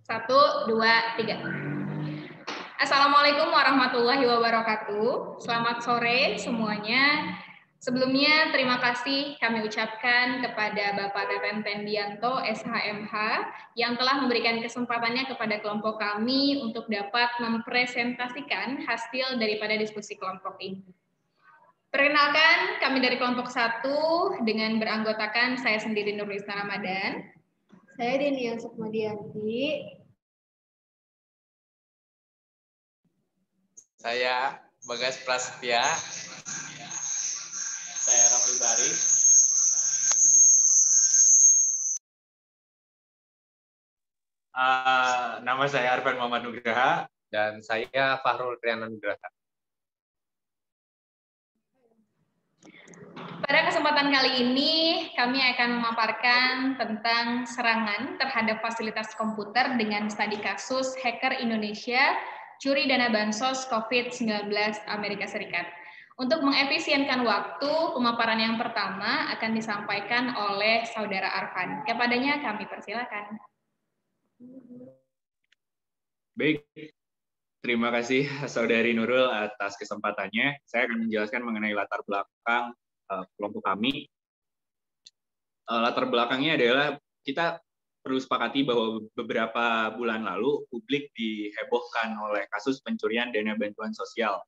Satu, dua, tiga. Assalamualaikum warahmatullahi wabarakatuh. Selamat sore semuanya. Sebelumnya terima kasih kami ucapkan kepada Bapak Teten Tendianto, SHMH, yang telah memberikan kesempatannya kepada kelompok kami untuk dapat mempresentasikan hasil daripada diskusi kelompok ini. Perkenalkan, kami dari kelompok 1 dengan beranggotakan saya sendiri Nurlisna Ramadan. Saya Denia Sukmadianti. Saya Bagas Prasetya. Saya Rafli Bari. Nama saya Arfan Muhammad Nugraha. Dan saya Fahrul Triana Nugraha. Pada kesempatan kali ini, kami akan memaparkan tentang serangan terhadap fasilitas komputer dengan studi kasus hacker Indonesia, curi dana bansos COVID-19 Amerika Serikat. Untuk mengefisienkan waktu, pemaparan yang pertama akan disampaikan oleh Saudara Arfan. Kepadanya kami persilakan. Baik, terima kasih Saudari Nurul atas kesempatannya. Saya akan menjelaskan mengenai latar belakang kelompok kami. Latar belakangnya adalah kita perlu sepakati bahwa beberapa bulan lalu publik dihebohkan oleh kasus pencurian dana bantuan sosial.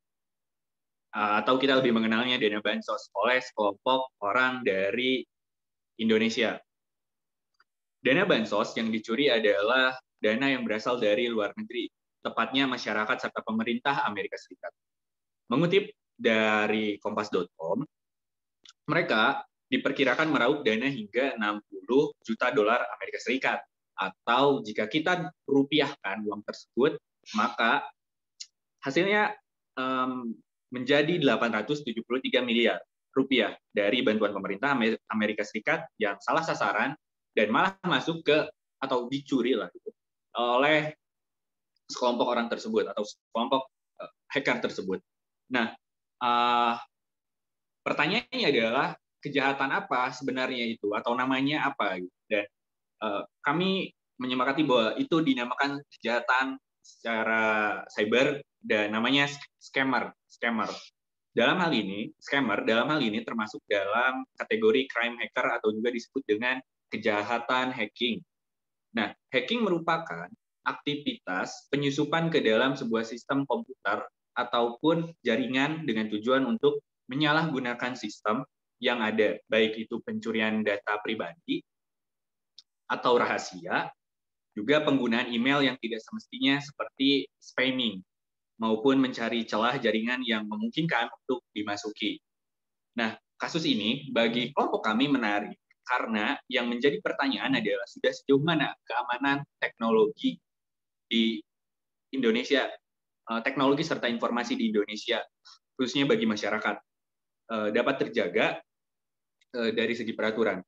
Atau kita lebih mengenalnya dana bansos oleh sekelompok orang dari Indonesia. Dana bansos yang dicuri adalah dana yang berasal dari luar negeri, tepatnya masyarakat serta pemerintah Amerika Serikat. Mengutip dari kompas.com, mereka diperkirakan meraup dana hingga 60 juta dolar Amerika Serikat. Atau jika kita rupiahkan uang tersebut, maka hasilnya menjadi 873 miliar rupiah dari bantuan pemerintah Amerika Serikat yang salah sasaran dan malah masuk ke atau dicuri lah gitu, oleh sekelompok orang tersebut atau sekelompok hacker tersebut. Nah, pertanyaannya adalah kejahatan apa sebenarnya itu atau namanya apa? Dan kami menyepakati bahwa itu dinamakan kejahatan secara cyber dan namanya scammer. Dalam hal ini, scammer dalam hal ini termasuk dalam kategori crime hacker atau juga disebut dengan kejahatan hacking. Nah, hacking merupakan aktivitas penyusupan ke dalam sebuah sistem komputer ataupun jaringan dengan tujuan untuk menyalahgunakan sistem yang ada, baik itu pencurian data pribadi atau rahasia, juga penggunaan email yang tidak semestinya seperti spamming, maupun mencari celah jaringan yang memungkinkan untuk dimasuki. Nah, kasus ini bagi kelompok kami menarik karena yang menjadi pertanyaan adalah sudah sejauh mana keamanan teknologi di Indonesia, teknologi serta informasi di Indonesia, khususnya bagi masyarakat, dapat terjaga dari segi peraturan.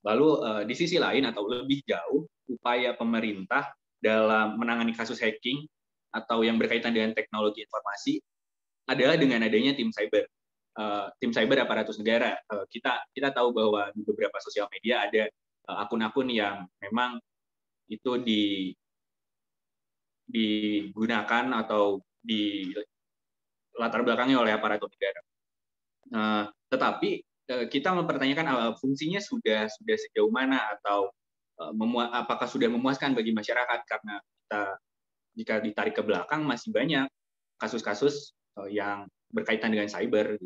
Lalu di sisi lain atau lebih jauh, upaya pemerintah dalam menangani kasus hacking atau yang berkaitan dengan teknologi informasi adalah dengan adanya tim cyber aparatus negara. Kita tahu bahwa di beberapa sosial media ada akun-akun yang memang itu digunakan atau di latar belakangnya oleh aparatur negara. Tetapi kita mempertanyakan fungsinya sudah sejauh mana atau apakah sudah memuaskan bagi masyarakat, karena kita jika ditarik ke belakang masih banyak kasus-kasus yang berkaitan dengan cyber.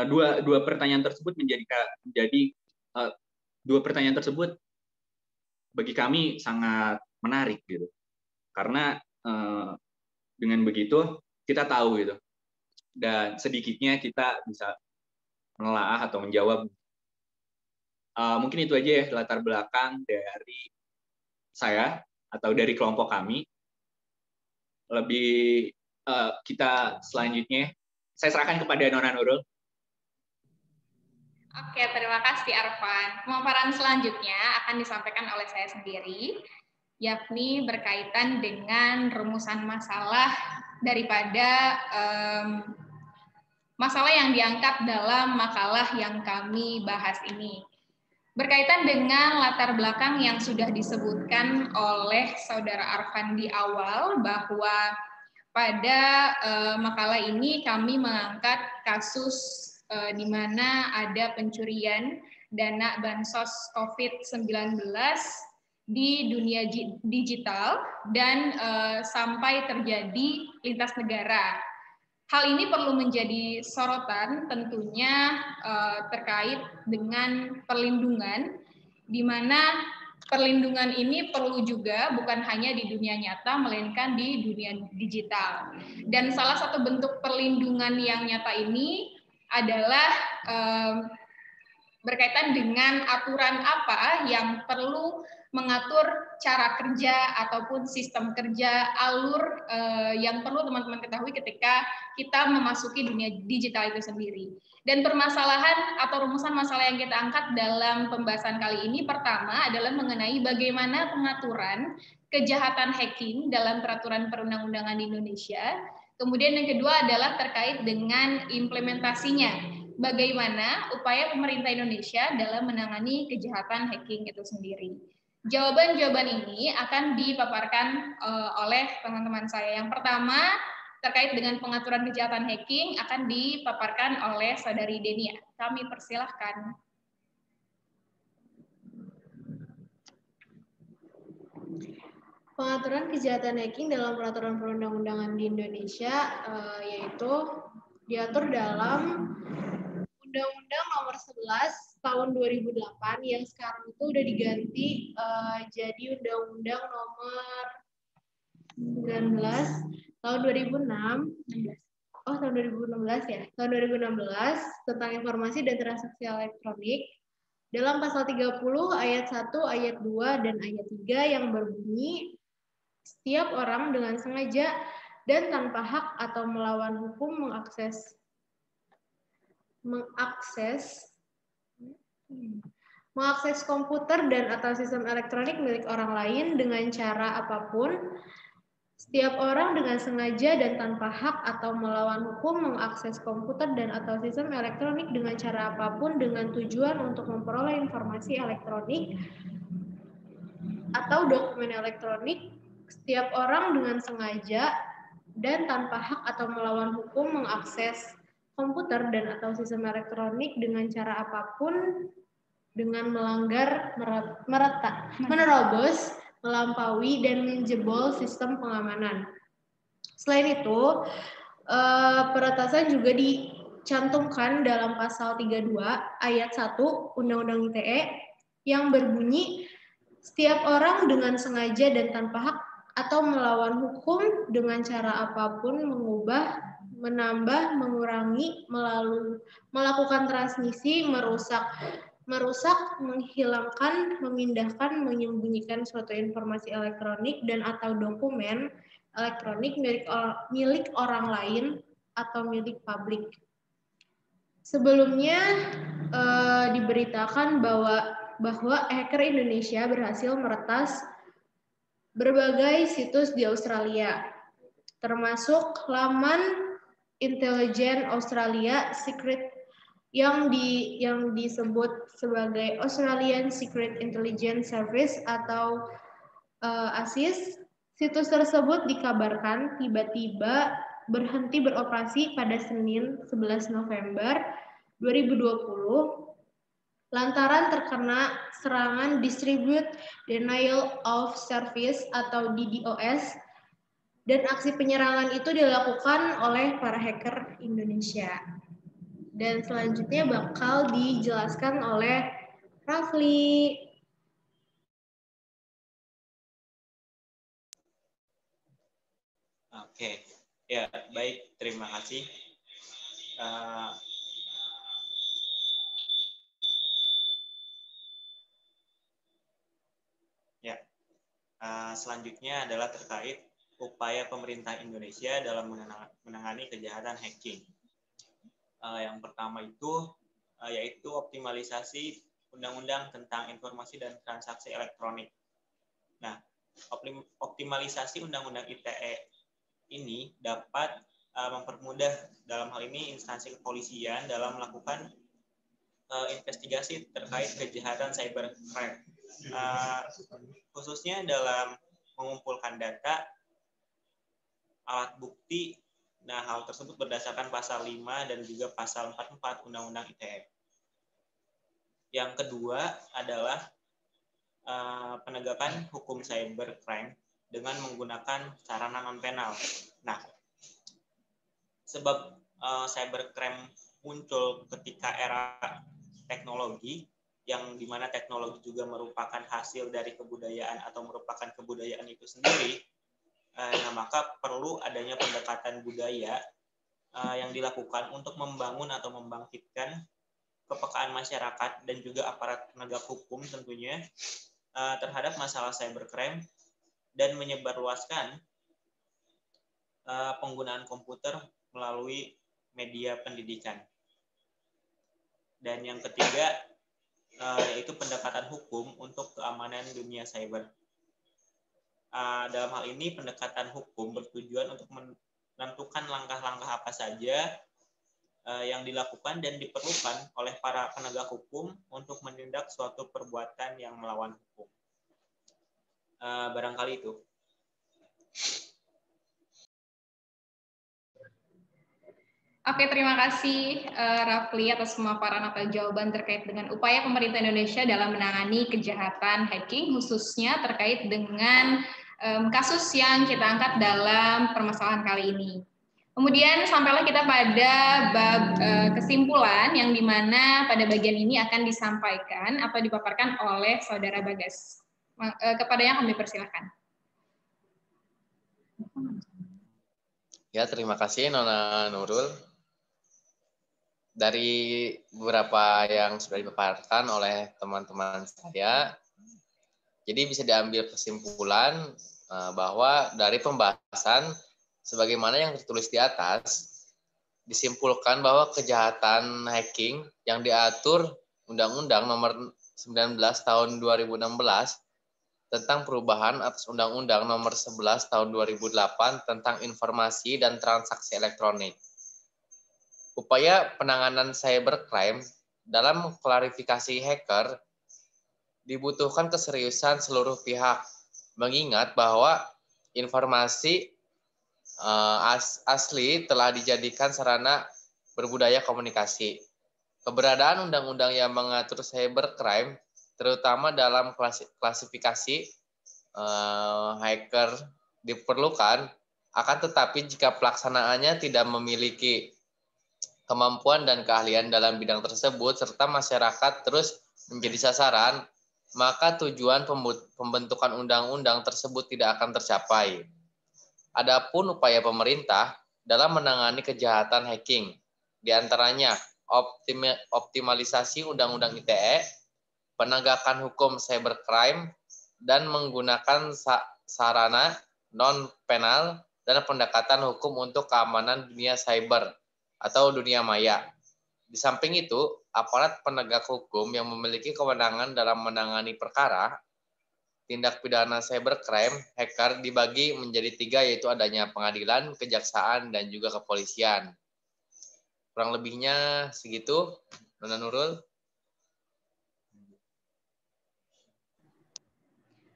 Dua pertanyaan tersebut dua pertanyaan tersebut bagi kami sangat menarik gitu, karena dengan begitu kita tahu gitu, dan sedikitnya kita bisa menelaah atau menjawab. Mungkin itu aja ya latar belakang dari saya atau dari kelompok kami. Lebih kita selanjutnya saya serahkan kepada Nona Nurul. Oke, terima kasih Arfan. Pemaparan selanjutnya akan disampaikan oleh saya sendiri, yakni berkaitan dengan rumusan masalah daripada masalah yang diangkat dalam makalah yang kami bahas ini. Berkaitan dengan latar belakang yang sudah disebutkan oleh Saudara Arfan di awal, bahwa pada makalah ini kami mengangkat kasus di mana ada pencurian dana bansos COVID-19 di dunia digital dan sampai terjadi lintas negara. Hal ini perlu menjadi sorotan tentunya terkait dengan perlindungan, di mana perlindungan ini perlu juga bukan hanya di dunia nyata, melainkan di dunia digital. Dan salah satu bentuk perlindungan yang nyata ini adalah berkaitan dengan aturan apa yang perlu mengatur cara kerja ataupun sistem kerja, alur yang perlu teman-teman ketahui ketika kita memasuki dunia digital itu sendiri. Dan permasalahan atau rumusan masalah yang kita angkat dalam pembahasan kali ini pertama adalah mengenai bagaimana pengaturan kejahatan hacking dalam peraturan perundang-undangan di Indonesia. Kemudian yang kedua adalah terkait dengan implementasinya. Bagaimana upaya pemerintah Indonesia dalam menangani kejahatan hacking itu sendiri. Jawaban-jawaban ini akan dipaparkan oleh teman-teman saya. Yang pertama, terkait dengan pengaturan kejahatan hacking akan dipaparkan oleh Saudari Denia. Kami persilahkan. Pengaturan kejahatan hacking dalam peraturan perundang-undangan di Indonesia yaitu diatur dalam Undang-Undang Nomor 11 tahun 2008 yang sekarang itu udah diganti jadi Undang-Undang Nomor 19 tahun 2006. Oh, tahun 2016 ya. Tahun 2016 tentang informasi dan transaksi elektronik dalam pasal 30 ayat 1, ayat 2 dan ayat 3 yang berbunyi setiap orang dengan sengaja dan tanpa hak atau melawan hukum mengakses komputer dan atau sistem elektronik milik orang lain dengan cara apapun. Setiap orang dengan sengaja dan tanpa hak atau melawan hukum mengakses komputer dan atau sistem elektronik dengan cara apapun dengan tujuan untuk memperoleh informasi elektronik atau dokumen elektronik. Setiap orang dengan sengaja dan tanpa hak atau melawan hukum mengakses komputer dan atau sistem elektronik dengan cara apapun dengan melanggar, menerobos, melampaui, dan menjebol sistem pengamanan. Selain itu, peretasan juga dicantumkan dalam pasal 32 ayat 1 Undang-Undang ITE yang berbunyi setiap orang dengan sengaja dan tanpa hak atau melawan hukum dengan cara apapun mengubah, menambah, mengurangi, melakukan transmisi, merusak, menghilangkan, memindahkan, menyembunyikan suatu informasi elektronik dan atau dokumen elektronik milik orang lain atau milik publik. Sebelumnya diberitakan bahwa hacker Indonesia berhasil meretas berbagai situs di Australia, termasuk laman intelijen Australia Secret yang disebut sebagai Australian Secret Intelligence Service atau ASIS. Situs tersebut dikabarkan tiba-tiba berhenti beroperasi pada Senin 11 November 2020 lantaran terkena serangan Distribute Denial of Service atau DDoS, dan aksi penyerangan itu dilakukan oleh para hacker Indonesia. Dan selanjutnya bakal dijelaskan oleh Rafli. Oke, ya baik, terima kasih. Selanjutnya adalah terkait upaya pemerintah Indonesia dalam menangani kejahatan hacking. Yang pertama itu yaitu optimalisasi Undang-Undang tentang Informasi dan Transaksi Elektronik. Nah, optimalisasi Undang-Undang ITE ini dapat mempermudah dalam hal ini instansi kepolisian dalam melakukan investigasi terkait kejahatan cybercrime, khususnya dalam mengumpulkan data, alat bukti. Nah, hal tersebut berdasarkan pasal 5 dan juga pasal 44 Undang-Undang ITE. Yang kedua adalah penegakan hukum cybercrime dengan menggunakan sarana non-penal. Nah, sebab cybercrime muncul ketika era teknologi, yang dimana teknologi juga merupakan hasil dari kebudayaan atau merupakan kebudayaan itu sendiri, nah maka perlu adanya pendekatan budaya yang dilakukan untuk membangun atau membangkitkan kepekaan masyarakat dan juga aparat penegak hukum tentunya terhadap masalah cybercrime dan menyebarluaskan penggunaan komputer melalui media pendidikan. Dan yang ketiga yaitu pendekatan hukum untuk keamanan dunia cyber. Dalam hal ini pendekatan hukum bertujuan untuk menentukan langkah-langkah apa saja yang dilakukan dan diperlukan oleh para penegak hukum untuk menindak suatu perbuatan yang melawan hukum. Barangkali itu. Oke, terima kasih Rafli atas pemaparan atau jawaban terkait dengan upaya pemerintah Indonesia dalam menangani kejahatan hacking, khususnya terkait dengan kasus yang kita angkat dalam permasalahan kali ini. Kemudian sampailah kita pada bab kesimpulan yang dimana pada bagian ini akan disampaikan atau dipaparkan oleh Saudara Bagas. Kepadanya kami persilahkan. Ya, terima kasih Nona Nurul. Dari beberapa yang sudah dipaparkan oleh teman-teman saya, jadi bisa diambil kesimpulan bahwa dari pembahasan sebagaimana yang tertulis di atas, disimpulkan bahwa kejahatan hacking yang diatur Undang-Undang Nomor 19 Tahun 2016 tentang perubahan atas Undang-Undang Nomor 11 Tahun 2008 tentang informasi dan transaksi elektronik. Upaya penanganan cybercrime dalam klarifikasi hacker dibutuhkan keseriusan seluruh pihak, mengingat bahwa informasi asli telah dijadikan sarana berbudaya komunikasi. Keberadaan undang-undang yang mengatur cybercrime, terutama dalam klasifikasi hacker diperlukan, akan tetapi jika pelaksanaannya tidak memiliki kemampuan dan keahlian dalam bidang tersebut, serta masyarakat terus menjadi sasaran, maka tujuan pembentukan undang-undang tersebut tidak akan tercapai. Adapun upaya pemerintah dalam menangani kejahatan hacking, diantaranya optimalisasi Undang-Undang ITE, penegakan hukum cybercrime, dan menggunakan sarana non-penal dan pendekatan hukum untuk keamanan dunia cyber atau dunia maya. Di samping itu, aparat penegak hukum yang memiliki kewenangan dalam menangani perkara tindak pidana cybercrime hacker dibagi menjadi 3, yaitu adanya pengadilan, kejaksaan, dan juga kepolisian. Kurang lebihnya segitu, Nona Nurul.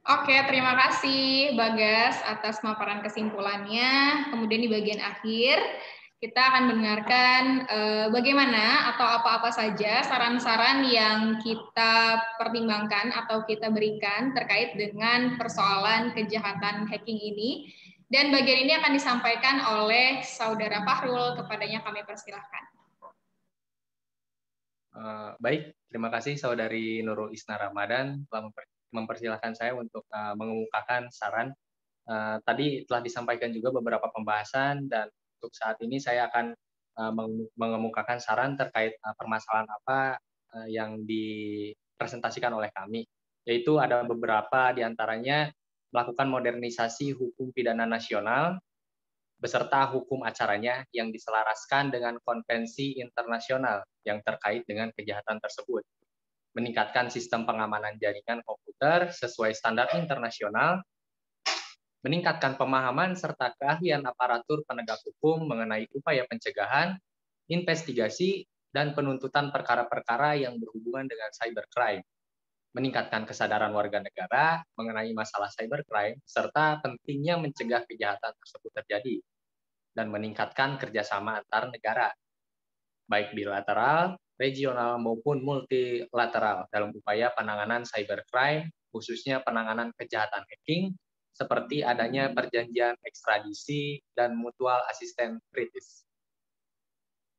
Oke, terima kasih Bagas atas pemaparan kesimpulannya. Kemudian di bagian akhir, kita akan mendengarkan bagaimana atau apa-apa saja saran-saran yang kita pertimbangkan atau kita berikan terkait dengan persoalan kejahatan hacking ini. Dan bagian ini akan disampaikan oleh Saudara Fahrul, kepadanya kami persilahkan. Baik, terima kasih Saudari Nurul Isna Ramadan telah mempersilahkan saya untuk mengemukakan saran. Tadi telah disampaikan juga beberapa pembahasan dan untuk saat ini saya akan mengemukakan saran terkait permasalahan apa yang dipresentasikan oleh kami, yaitu ada beberapa diantaranya melakukan modernisasi hukum pidana nasional beserta hukum acaranya yang diselaraskan dengan konvensi internasional yang terkait dengan kejahatan tersebut, meningkatkan sistem pengamanan jaringan komputer sesuai standar internasional, meningkatkan pemahaman serta keahlian aparatur penegak hukum mengenai upaya pencegahan, investigasi, dan penuntutan perkara-perkara yang berhubungan dengan cybercrime, meningkatkan kesadaran warga negara mengenai masalah cybercrime, serta pentingnya mencegah kejahatan tersebut terjadi, dan meningkatkan kerjasama antar negara, baik bilateral, regional, maupun multilateral dalam upaya penanganan cybercrime, khususnya penanganan kejahatan hacking, seperti adanya perjanjian ekstradisi dan mutual asisten kritis.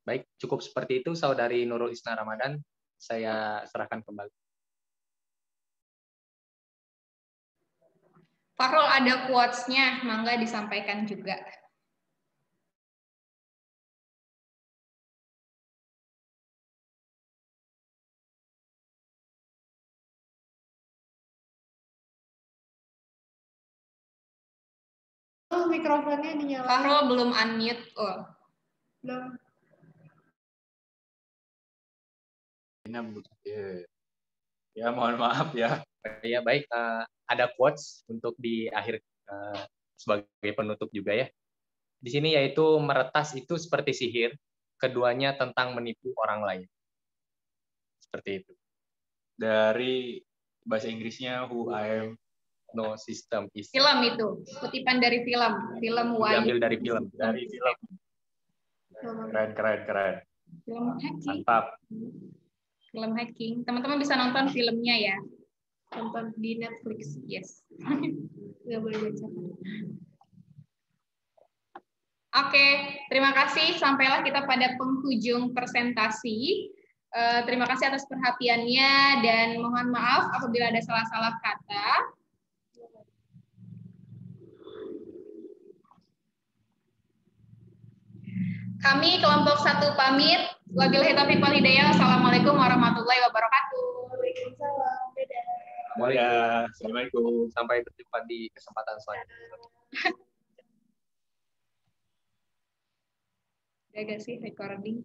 Baik, cukup seperti itu, Saudari Nurul Isna Ramadan. Saya serahkan kembali. Fahrul ada quotes-nya, mangga disampaikan juga. Oh, mikrofonnya dinyalakan. Fahrul belum unmute. Oh. Belum. Ya, mohon maaf ya. Ya baik, ada quotes untuk di akhir sebagai penutup juga ya. Di sini yaitu meretas itu seperti sihir, keduanya tentang menipu orang lain. Seperti itu. Dari bahasa Inggrisnya Who I Am. No system is. Film itu, kutipan dari film Wahyu. Diambil dari film. Keren. Film hacking. Mantap. Film hacking. Teman-teman bisa nonton filmnya ya. Tonton di Netflix. Yes. Nggak boleh baca. Oke, terima kasih. Sampailah kita pada penghujung presentasi. Terima kasih atas perhatiannya dan mohon maaf apabila ada salah-salah kata. Kami kelompok 1 pamit. Wabillahi taufiq wal hidayah. Wassalamualaikum warahmatullahi wabarakatuh. Waalaikumsalam. Dadah. Assalamualaikum. Sampai berjumpa di kesempatan selanjutnya. Udah gak sih recording?